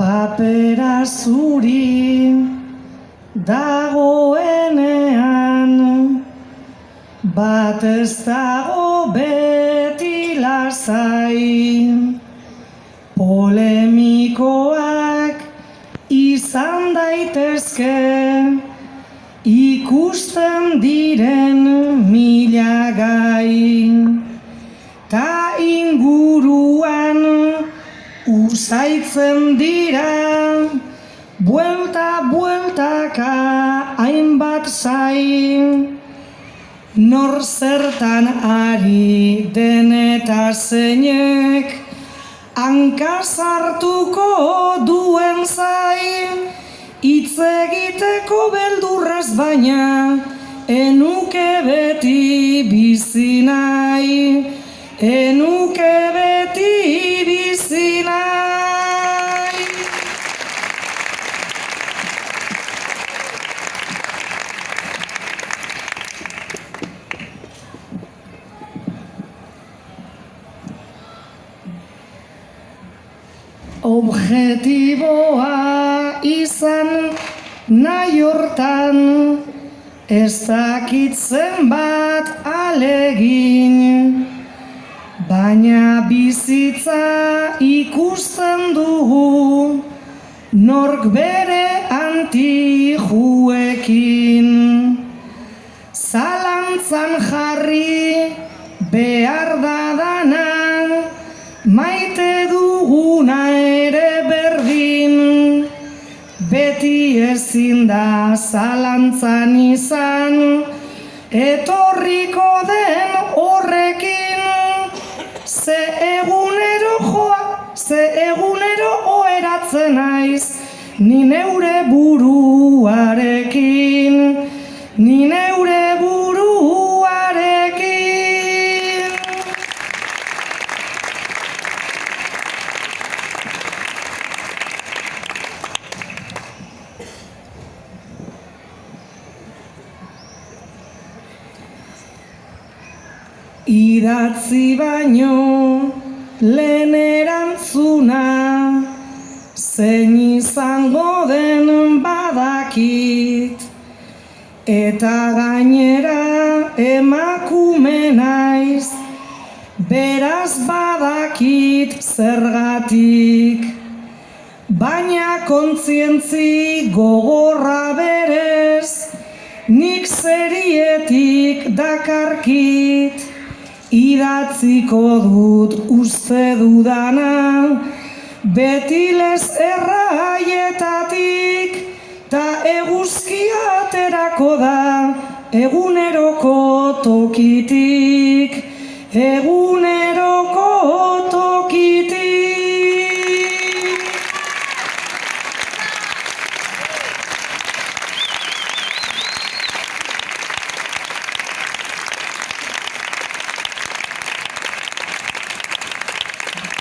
papera zuri dagoenean, bat ez dago beti lasai, polemikoak izan daitezke, ikusten diren mila gai, ta inguruan usaitzen dira, buelta-bueltaka hainbat zai, nor zertan ari den eta zeinek, hankaz hartuko duen zai, hitz egiteko beldurraz baina, enuke beti bizi nahi, enuke beti bizi nahi. Objetiboa izan nahi hortan, ez dakit zenbat alegin, baina bizitza ikusten dugu, nork bere antijuekin. Zalantzan jarri behar da dana, maite duguna ere berdin, beti ezin da zalantzan izan, etorriko den horrekin, ze egunero oheratzen naiz, ni neure buruarekin, ni neure buruarekin. Idatzi baino lehen erantzuna, zein izango den badakit, eta gainera emakume naiz, beraz badakit zergatik, baina kontzientzi gogorra berez, nik zerietik dakarkit, idatziko dut uste dudana, beti lez erraietatik, ta eguzkia aterako da eguneroko tokitik,